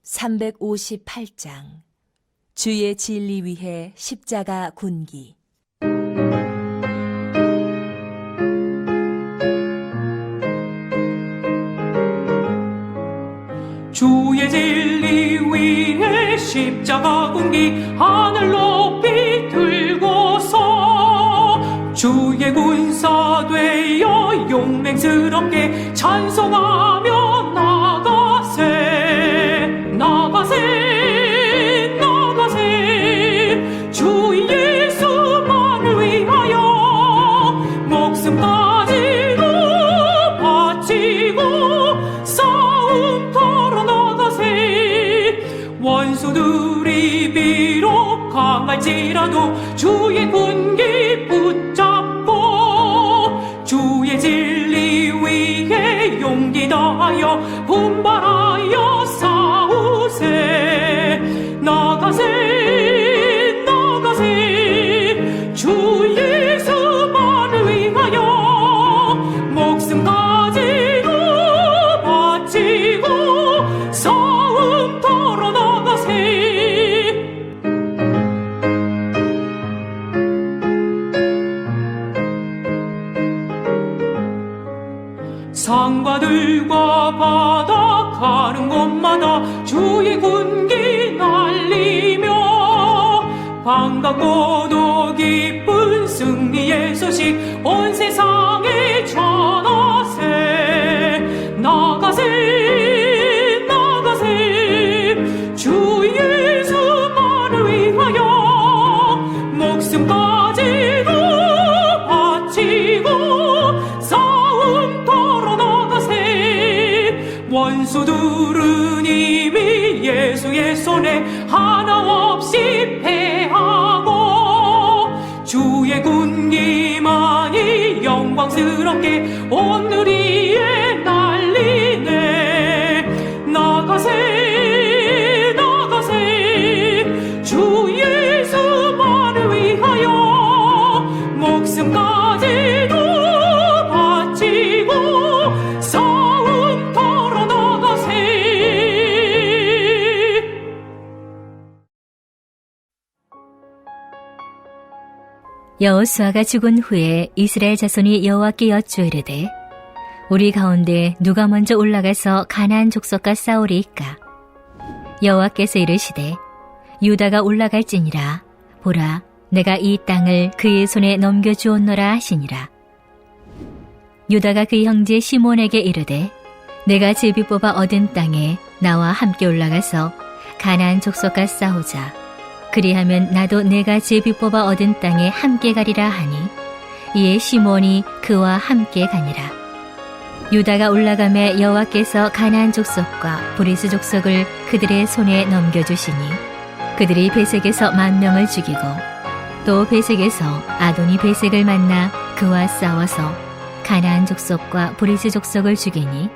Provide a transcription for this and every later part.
358장 주의 진리 위해 십자가 군기. 주의 진리 위해 십자가 군기 하늘 높이 들고서 주의 군사 되어 용맹스럽게 찬송하며 나가세 주 예수만을 위하여 목숨까지도 바치고 싸움터로 나가세. 원수들이 비록 강할지라도 주의 군기 붙잡고 주의 진리 위해 용기 다하여 분발하여 싸우세. 나가세 주 예수만을 위하여 목숨까지도 바치고 싸움터로 나가세. 산과들과 바다 가는 곳마다 주의 군기 날리며 반갑고도 기쁜 승리의 소식 온 세상에 전하세. 나가세 주 예수만을 위하여 목숨까지도 바치고 싸움터로 나가세. 원수들은 이미 예수의 손에 하나 없이 패하고 주의 군기만이 영광스럽게 온누리 위에 날리네. 나가세 주 예수만을 위하여 목숨까지도 바치고 싸움터로 나가세. 여호수아가 죽은 후에 이스라엘 자손이 여호와께 여쭈이르되 우리 가운데 누가 먼저 올라가서 가나안 족속과 싸우리이까. 여호와께서 이르시되 유다가 올라갈지니라. 보라, 내가 이 땅을 그의 손에 넘겨주었노라 하시니라. 유다가 그 형제 시몬에게 이르되 내가 제비 뽑아 얻은 땅에 나와 함께 올라가서 가나안 족속과 싸우자. 그리하면 나도 내가 제비 뽑아 얻은 땅에 함께 가리라 하니 이에 시몬이 그와 함께 가니라. 유다가 올라가매 여호와께서 가나안 족속과 브리스 족속을 그들의 손에 넘겨주시니 그들이 베색에서 10,000명을 죽이고 또 베색에서 아도니 베색을 만나 그와 싸워서 가나안 족속과 브리스 족속을 죽이니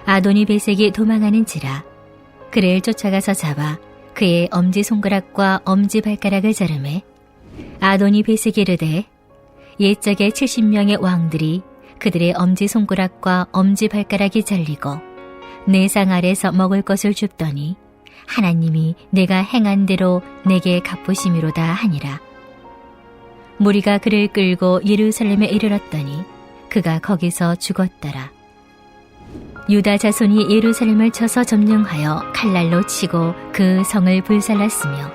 아도니 베색이 도망하는지라. 그를 쫓아가서 잡아 그의 엄지손가락과 엄지발가락을 자르매 아도니 베색이 이르되 옛적에 70명의 왕들이 그들의 엄지손가락과 엄지발가락이 잘리고 내 상 아래서 먹을 것을 줍더니 하나님이 내가 행한 대로 내게 갚으심이로다 하니라. 무리가 그를 끌고 예루살렘에 이르렀더니 그가 거기서 죽었더라. 유다 자손이 예루살렘을 쳐서 점령하여 칼날로 치고 그 성을 불살랐으며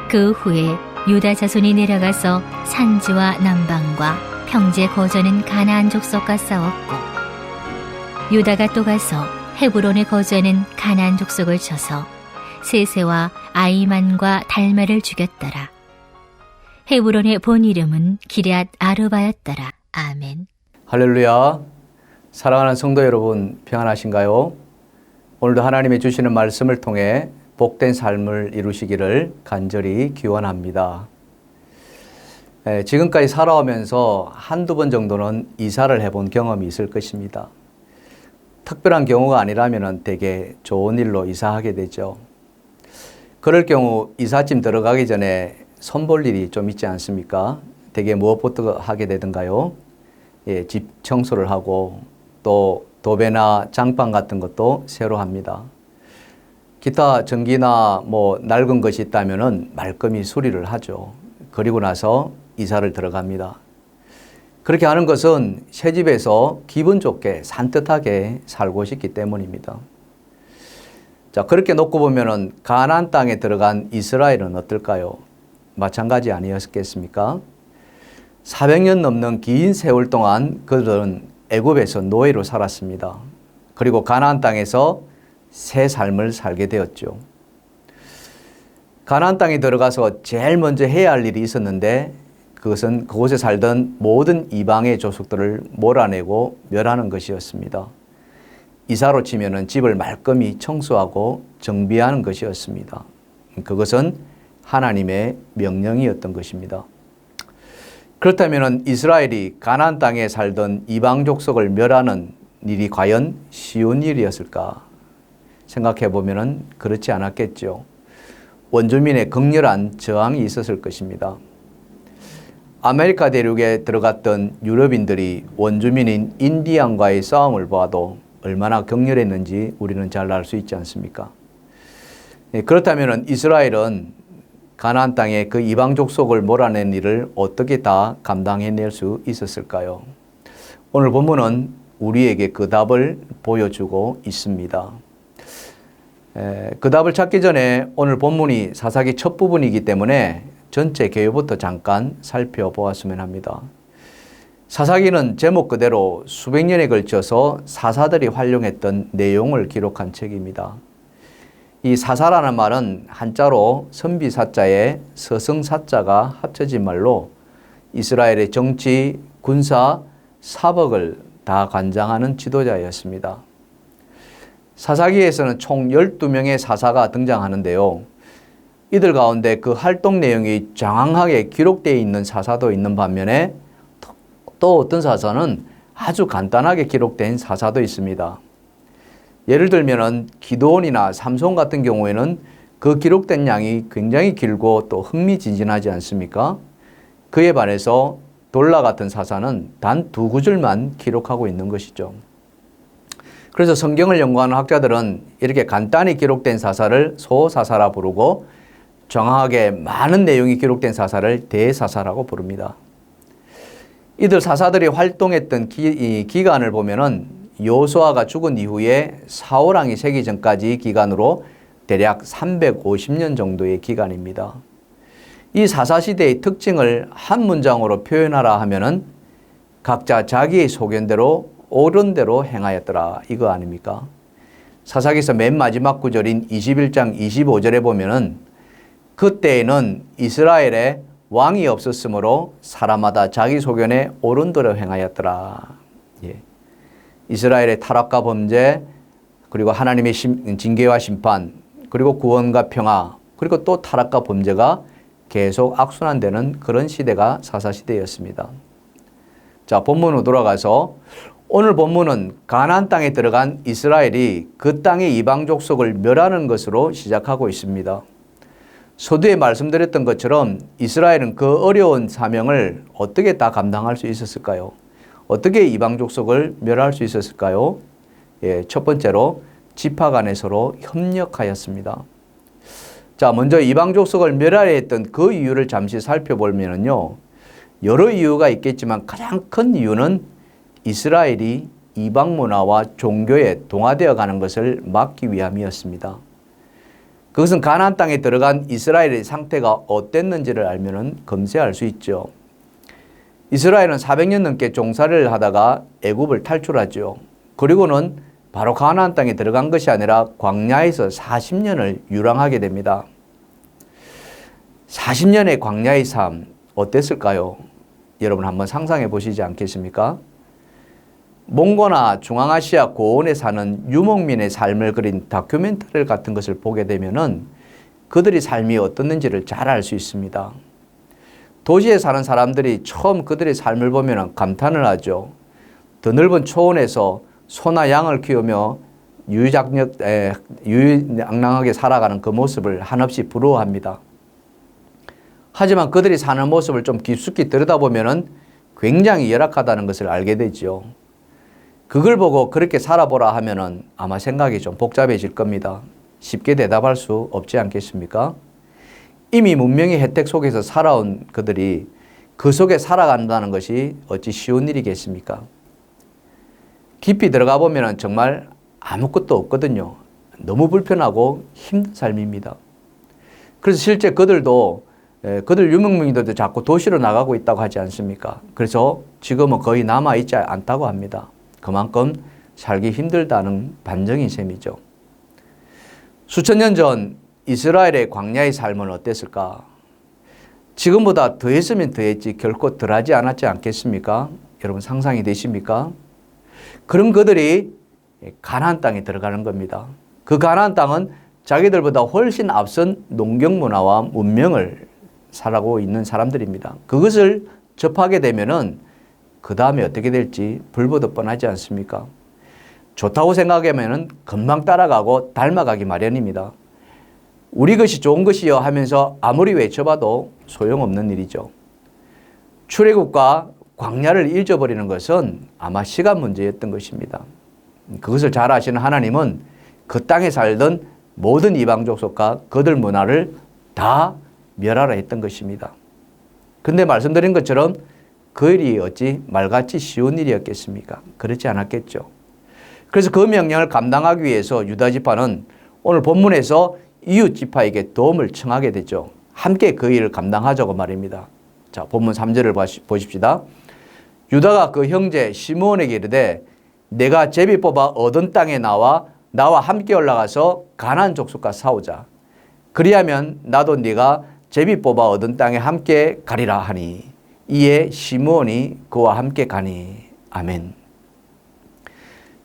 그 후에 유다 자손이 내려가서 산지와 남방과 평지에 거주하는 가나안 족속과 싸웠고 유다가 또 가서 헤브론에 거주하는 가나안 족속을 쳐서 세세와 아이만과 달마를 죽였더라. 헤브론의 본 이름은 기럇 아르바였더라. 아멘. 할렐루야. 사랑하는 성도 여러분, 평안하신가요? 오늘도 하나님이 주시는 말씀을 통해 복된 삶을 이루시기를 간절히 기원합니다. 지금까지 살아오면서 한두 번 정도는 이사를 해본 경험이 있을 것입니다. 특별한 경우가 아니라면 되게 좋은 일로 이사하게 되죠. 그럴 경우 이삿짐 들어가기 전에 손볼 일이 좀 있지 않습니까? 되게 무엇부터 하게 되던가요? 집 청소를 하고 또 도배나 장판 같은 것도 새로 합니다. 기타 전기나 뭐 낡은 것이 있다면은 말끔히 수리를 하죠. 그리고 나서 이사를 들어갑니다. 그렇게 하는 것은 새 집에서 기분 좋게 산뜻하게 살고 싶기 때문입니다. 자, 그렇게 놓고 보면은 가나안 땅에 들어간 이스라엘은 어떨까요? 마찬가지 아니었겠습니까? 400년 넘는 긴 세월 동안 그들은 애굽에서 노예로 살았습니다. 그리고 가나안 땅에서 새 삶을 살게 되었죠. 가나안 땅에 들어가서 제일 먼저 해야 할 일이 있었는데 그것은 그곳에 살던 모든 이방의 족속들을 몰아내고 멸하는 것이었습니다. 이사로 치면은 집을 말끔히 청소하고 정비하는 것이었습니다. 그것은 하나님의 명령이었던 것입니다. 그렇다면 이스라엘이 가나안 땅에 살던 이방 족속을 멸하는 일이 과연 쉬운 일이었을까? 생각해 보면은 그렇지 않았겠죠. 원주민의 극렬한 저항이 있었을 것입니다. 아메리카 대륙에 들어갔던 유럽인들이 원주민인 인디안과의 싸움을 봐도 얼마나 격렬했는지 우리는 잘 알 수 있지 않습니까? 그렇다면 이스라엘은 가나안 땅에 그 이방 족속을 몰아낸 일을 어떻게 다 감당해낼 수 있었을까요? 오늘 본문은 우리에게 그 답을 보여주고 있습니다. 그 답을 찾기 전에 오늘 본문이 사사기 첫 부분이기 때문에 전체 개요부터 잠깐 살펴보았으면 합니다. 사사기는 제목 그대로 수백 년에 걸쳐서 사사들이 활용했던 내용을 기록한 책입니다. 이 사사라는 말은 한자로 선비사자에 서승사자가 합쳐진 말로 이스라엘의 정치, 군사, 사법을 다 관장하는 지도자였습니다. 사사기에서는 총 12명의 사사가 등장하는데요. 이들 가운데 그 활동 내용이 장황하게 기록되어 있는 사사도 있는 반면에 또 어떤 사사는 아주 간단하게 기록된 사사도 있습니다. 예를 들면은 기드온이나 삼손 같은 경우에는 그 기록된 양이 굉장히 길고 또 흥미진진하지 않습니까? 그에 반해서 돌라 같은 사사는 단 2구절만 기록하고 있는 것이죠. 그래서 성경을 연구하는 학자들은 이렇게 간단히 기록된 사사를 소사사라 부르고 정확하게 많은 내용이 기록된 사사를 대사사라고 부릅니다. 이들 사사들이 활동했던 기간을 보면은 여호수아가 죽은 이후에 사울왕이 세기 전까지 기간으로 대략 350년 정도의 기간입니다. 이 사사시대의 특징을 한 문장으로 표현하라 하면은 각자 자기의 소견대로 옳은 대로 행하였더라 이거 아닙니까? 사사기서 맨 마지막 구절인 21장 25절에 보면은 그때에는 이스라엘에 왕이 없었으므로 사람마다 자기 소견에 옳은 대로 행하였더라. 예. 이스라엘의 타락과 범죄, 그리고 하나님의 징계와 심판, 그리고 구원과 평화, 그리고 또 타락과 범죄가 계속 악순환되는 그런 시대가 사사시대였습니다. 자, 본문으로 돌아가서 오늘 본문은 가나안 땅에 들어간 이스라엘이 그 땅의 이방 족속을 멸하는 것으로 시작하고 있습니다. 서두에 말씀드렸던 것처럼 이스라엘은 그 어려운 사명을 어떻게 다 감당할 수 있었을까요? 어떻게 이방 족속을 멸할 수 있었을까요? 예, 첫 번째로 지파 간에 서로 협력하였습니다. 자, 먼저 이방 족속을 멸하려 했던 그 이유를 잠시 살펴보면요. 여러 이유가 있겠지만 가장 큰 이유는 이스라엘이 이방 문화와 종교에 동화되어 가는 것을 막기 위함이었습니다. 그것은 가나안 땅에 들어간 이스라엘의 상태가 어땠는지를 알면은 검색할 수 있죠. 이스라엘은 400년 넘게 종살이를 하다가 애굽을 탈출하죠. 그리고는 바로 가나안 땅에 들어간 것이 아니라 광야에서 40년을 유랑하게 됩니다. 40년의 광야의 삶 어땠을까요? 여러분 한번 상상해 보시지 않겠습니까? 몽고나 중앙아시아 고원에 사는 유목민의 삶을 그린 다큐멘터리 같은 것을 보게 되면은 그들의 삶이 어떻는지를 잘 알 수 있습니다. 도시에 사는 사람들이 처음 그들의 삶을 보면 감탄을 하죠. 더 넓은 초원에서 소나 양을 키우며 유유양랑하게 살아가는 그 모습을 한없이 부러워합니다. 하지만 그들이 사는 모습을 좀 깊숙이 들여다보면 굉장히 열악하다는 것을 알게 되죠. 그걸 보고 그렇게 살아보라 하면은 아마 생각이 좀 복잡해질 겁니다. 쉽게 대답할 수 없지 않겠습니까? 이미 문명의 혜택 속에서 살아온 그들이 그 속에 살아간다는 것이 어찌 쉬운 일이겠습니까? 깊이 들어가 보면 정말 아무것도 없거든요. 너무 불편하고 힘든 삶입니다. 그래서 실제 그들 유목민들도 자꾸 도시로 나가고 있다고 하지 않습니까? 그래서 지금은 거의 남아있지 않다고 합니다. 그만큼 살기 힘들다는 반증인 셈이죠. 수천 년 전 이스라엘의 광야의 삶은 어땠을까? 지금보다 더했으면 더했지 결코 덜하지 않았지 않겠습니까? 여러분 상상이 되십니까? 그럼 그들이 가나안 땅에 들어가는 겁니다. 그 가나안 땅은 자기들보다 훨씬 앞선 농경 문화와 문명을 살아가고 있는 사람들입니다. 그것을 접하게 되면은 그 다음에 어떻게 될지 불보듯 뻔하지 않습니까? 좋다고 생각하면은 금방 따라가고 닮아가기 마련입니다. 우리 것이 좋은 것이요 하면서 아무리 외쳐봐도 소용없는 일이죠. 출애굽과 광야를 잊어버리는 것은 아마 시간 문제였던 것입니다. 그것을 잘 아시는 하나님은 그 땅에 살던 모든 이방 족속과 그들 문화를 다 멸하라 했던 것입니다. 근데 말씀드린 것처럼 그 일이 어찌 말같이 쉬운 일이었겠습니까? 그렇지 않았겠죠. 그래서 그 명령을 감당하기 위해서 유다 지파는 오늘 본문에서 이웃 지파에게 도움을 청하게 되죠. 함께 그 일을 감당하자고 말입니다. 자, 본문 3절을 보십시다. 유다가 그 형제 시므온에게 이르되 내가 제비 뽑아 얻은 땅에 나와 나와 함께 올라가서 가나안 족속과 싸우자. 그리하면 나도 네가 제비 뽑아 얻은 땅에 함께 가리라 하니 이에 시므온이 그와 함께 가니. 아멘.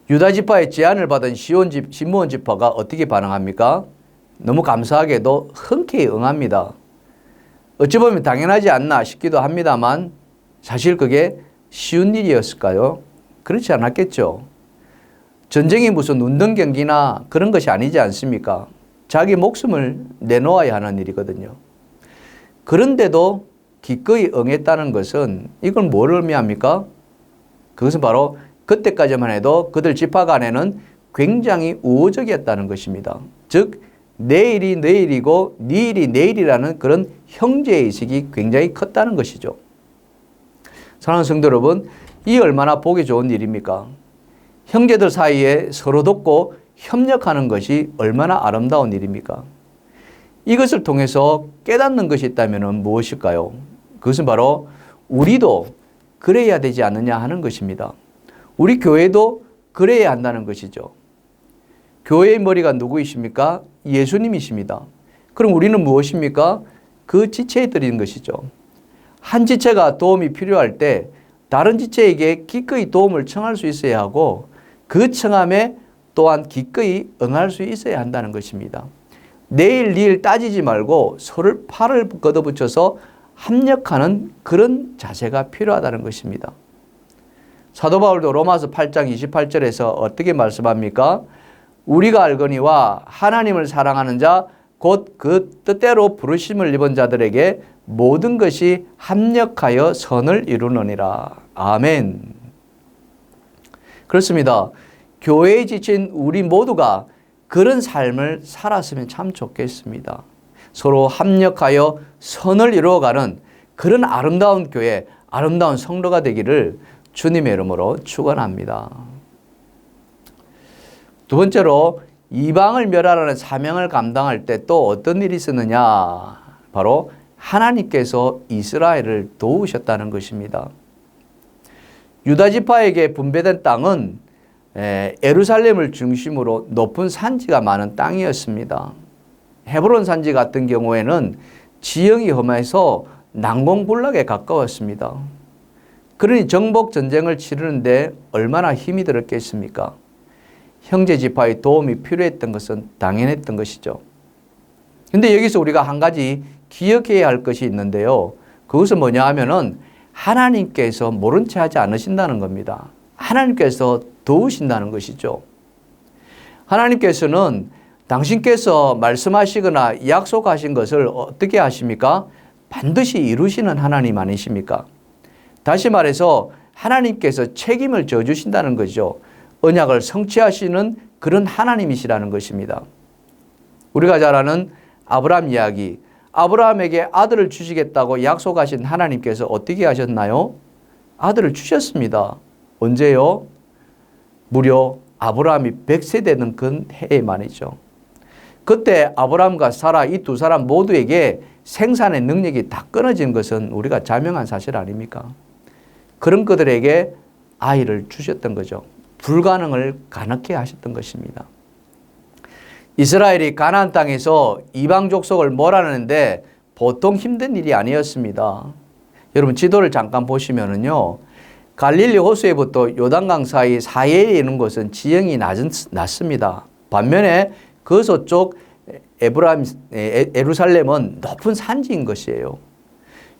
유다 지파의 제안을 받은 시므온 지파가 어떻게 반응합니까? 너무 감사하게도 흔쾌히 응합니다. 어찌 보면 당연하지 않나 싶기도 합니다만 사실 그게 쉬운 일이었을까요? 그렇지 않았겠죠. 전쟁이 무슨 운동 경기나 그런 것이 아니지 않습니까? 자기 목숨을 내놓아야 하는 일이거든요. 그런데도 기꺼이 응했다는 것은 이건 뭘 의미합니까? 그것은 바로 그때까지만 해도 그들 지파 간에는 굉장히 우호적이었다는 것입니다. 즉 내일이 내일이고 네 일이 내일이라는 그런 형제의식이 굉장히 컸다는 것이죠. 사랑하는 성도 여러분, 이 얼마나 보기 좋은 일입니까? 형제들 사이에 서로 돕고 협력하는 것이 얼마나 아름다운 일입니까? 이것을 통해서 깨닫는 것이 있다면 무엇일까요? 그것은 바로 우리도 그래야 되지 않느냐 하는 것입니다. 우리 교회도 그래야 한다는 것이죠. 교회의 머리가 누구이십니까? 예수님이십니다. 그럼 우리는 무엇입니까? 그 지체에 드리는 것이죠. 한 지체가 도움이 필요할 때 다른 지체에게 기꺼이 도움을 청할 수 있어야 하고 그 청함에 또한 기꺼이 응할 수 있어야 한다는 것입니다. 내일 일 따지지 말고 서로 팔을 걷어붙여서 합력하는 그런 자세가 필요하다는 것입니다. 사도 바울도 로마서 8장 28절에서 어떻게 말씀합니까? 우리가 알거니와 하나님을 사랑하는 자 곧 그 뜻대로 부르심을 입은 자들에게 모든 것이 합력하여 선을 이루느니라. 아멘. 그렇습니다. 교회에 지친 우리 모두가 그런 삶을 살았으면 참 좋겠습니다. 서로 합력하여 선을 이루어가는 그런 아름다운 교회, 아름다운 성도가 되기를 주님의 이름으로 축원합니다. 두 번째로 이방을 멸하라는 사명을 감당할 때 또 어떤 일이 있었느냐? 바로 하나님께서 이스라엘을 도우셨다는 것입니다. 유다 지파에게 분배된 땅은 예루살렘을 중심으로 높은 산지가 많은 땅이었습니다. 헤브론 산지 같은 경우에는 지형이 험해서 난공불락에 가까웠습니다. 그러니 정복 전쟁을 치르는데 얼마나 힘이 들었겠습니까? 형제 지파의 도움이 필요했던 것은 당연했던 것이죠. 근데 여기서 우리가 한 가지 기억해야 할 것이 있는데요. 그것은 뭐냐 하면은 하나님께서 모른 채 하지 않으신다는 겁니다. 하나님께서 도우신다는 것이죠. 하나님께서는 당신께서 말씀하시거나 약속하신 것을 어떻게 하십니까? 반드시 이루시는 하나님 아니십니까? 다시 말해서 하나님께서 책임을 져주신다는 거죠. 언약을 성취하시는 그런 하나님이시라는 것입니다. 우리가 잘 아는 아브라함 이야기. 아브라함에게 아들을 주시겠다고 약속하신 하나님께서 어떻게 하셨나요? 아들을 주셨습니다. 언제요? 무려 아브라함이 100세 되는 그 해에 말이죠. 그때 아브라함과 사라 이 두 사람 모두에게 생산의 능력이 다 끊어진 것은 우리가 자명한 사실 아닙니까? 그런 그들에게 아이를 주셨던 거죠. 불가능을 가능케 하셨던 것입니다. 이스라엘이 가나안 땅에서 이방 족속을 몰아내는데 보통 힘든 일이 아니었습니다. 여러분 지도를 잠깐 보시면은요. 갈릴리 호수에부터 요단강 사이 사이에 있는 곳은 지형이 낮습니다. 반면에 그 서쪽 예루살렘은 높은 산지인 것이에요.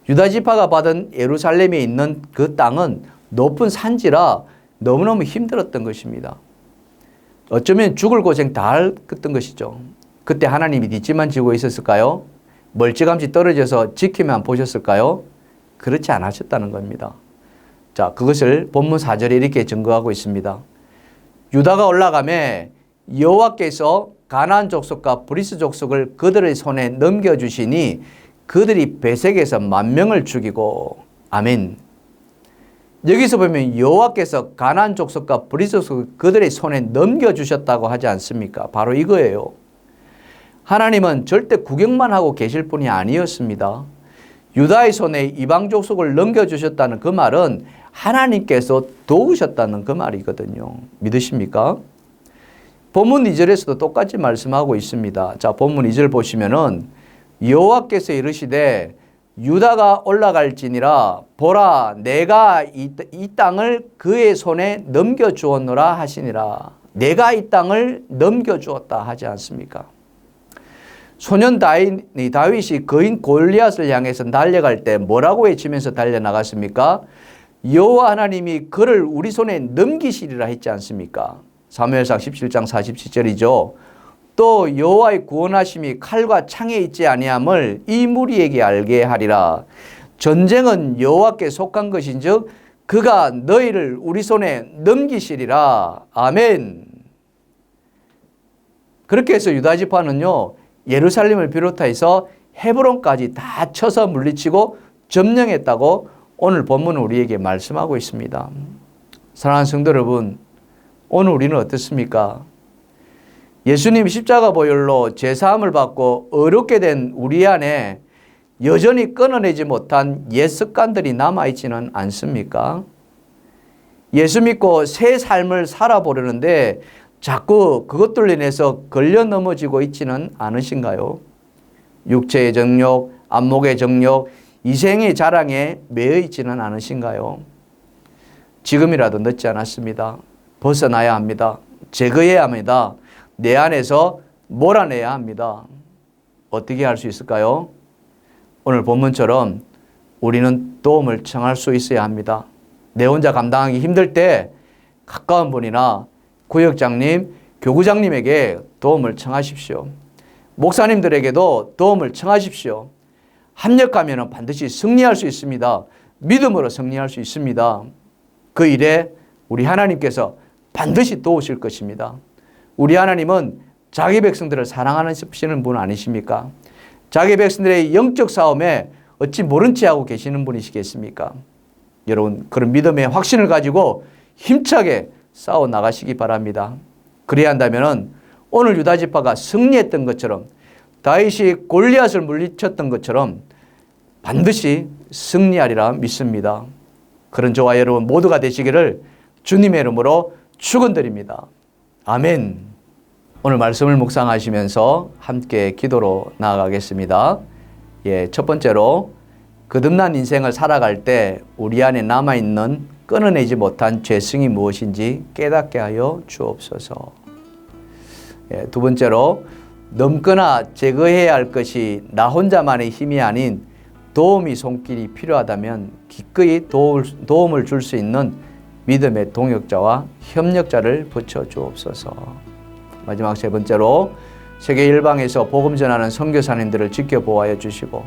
유다 지파가 받은 예루살렘에 있는 그 땅은 높은 산지라 너무너무 힘들었던 것입니다. 어쩌면 죽을 고생 다 했던 것이죠. 그때 하나님이 뒷짐만 지고 있었을까요? 멀찌감치 떨어져서 지키만 보셨을까요? 그렇지 않으셨다는 겁니다. 자, 그것을 본문 4절에 이렇게 증거하고 있습니다. 유다가 올라가매 여호와께서 가나안 족속과 브리스 족속을 그들의 손에 넘겨주시니 그들이 베색에서 10,000명을 죽이고 아멘. 여기서 보면 여호와께서 가나안 족속과 브리스 족속을 그들의 손에 넘겨주셨다고 하지 않습니까? 바로 이거예요. 하나님은 절대 구경만 하고 계실 분이 아니었습니다. 유다의 손에 이방 족속을 넘겨주셨다는 그 말은 하나님께서 도우셨다는 그 말이거든요. 믿으십니까? 본문 2절에서도 똑같이 말씀하고 있습니다. 자, 본문 2절 보시면은 여호와께서 이르시되 유다가 올라갈지니라 보라 내가 이 땅을 그의 손에 넘겨주었노라 하시니라. 내가 이 땅을 넘겨주었다 하지 않습니까? 소년 다윗이 거인 골리앗을 향해서 달려갈 때 뭐라고 외치면서 달려나갔습니까? 여호와 하나님이 그를 우리 손에 넘기시리라 했지 않습니까? 사무엘상 17장 47절이죠. 또 여호와의 구원하심이 칼과 창에 있지 아니함을 이 무리에게 알게 하리라. 전쟁은 여호와께 속한 것인즉 그가 너희를 우리 손에 넘기시리라. 아멘. 그렇게 해서 유다 지파는요. 예루살렘을 비롯해서 헤브론까지 다 쳐서 물리치고 점령했다고 오늘 본문은 우리에게 말씀하고 있습니다. 사랑하는 성도 여러분, 오늘 우리는 어떻습니까? 예수님 십자가 보혈로 죄사함을 받고 어렵게 된 우리 안에 여전히 끊어내지 못한 옛 습관들이 남아있지는 않습니까? 예수 믿고 새 삶을 살아보려는데 자꾸 그것들로 인해서 걸려 넘어지고 있지는 않으신가요? 육체의 정욕, 안목의 정욕, 이생의 자랑에 매여 있지는 않으신가요? 지금이라도 늦지 않았습니다. 벗어나야 합니다. 제거해야 합니다. 내 안에서 몰아내야 합니다. 어떻게 할 수 있을까요? 오늘 본문처럼 우리는 도움을 청할 수 있어야 합니다. 내 혼자 감당하기 힘들 때 가까운 분이나 구역장님, 교구장님에게 도움을 청하십시오. 목사님들에게도 도움을 청하십시오. 합력하면 반드시 승리할 수 있습니다. 믿음으로 승리할 수 있습니다. 그 일에 우리 하나님께서 반드시 도우실 것입니다. 우리 하나님은 자기 백성들을 사랑하시는 분 아니십니까? 자기 백성들의 영적 싸움에 어찌 모른 채 하고 계시는 분이시겠습니까? 여러분, 그런 믿음의 확신을 가지고 힘차게 싸워 나가시기 바랍니다. 그래야 한다면 오늘 유다 지파가 승리했던 것처럼 다윗이 골리앗을 물리쳤던 것처럼 반드시 승리하리라 믿습니다. 그런 저와 여러분 모두가 되시기를 주님의 이름으로 축원드립니다. 아멘. 오늘 말씀을 묵상하시면서 함께 기도로 나아가겠습니다. 첫 번째로 거듭난 인생을 살아갈 때 우리 안에 남아있는 끊어내지 못한 죄성이 무엇인지 깨닫게 하여 주옵소서. 두 번째로 넘거나 제거해야 할 것이 나 혼자만의 힘이 아닌 도움이 손길이 필요하다면 기꺼이 도움을 줄 수 있는 믿음의 동역자와 협력자를 붙여 주옵소서. 마지막 세 번째로 세계 일방에서 복음 전하는 선교사님들을 지켜보호하여 주시고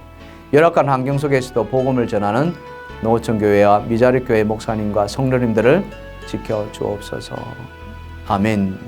열악한 환경 속에서도 복음을 전하는 농어촌교회와 미자립교회 목사님과 성도님들을 지켜 주옵소서. 아멘.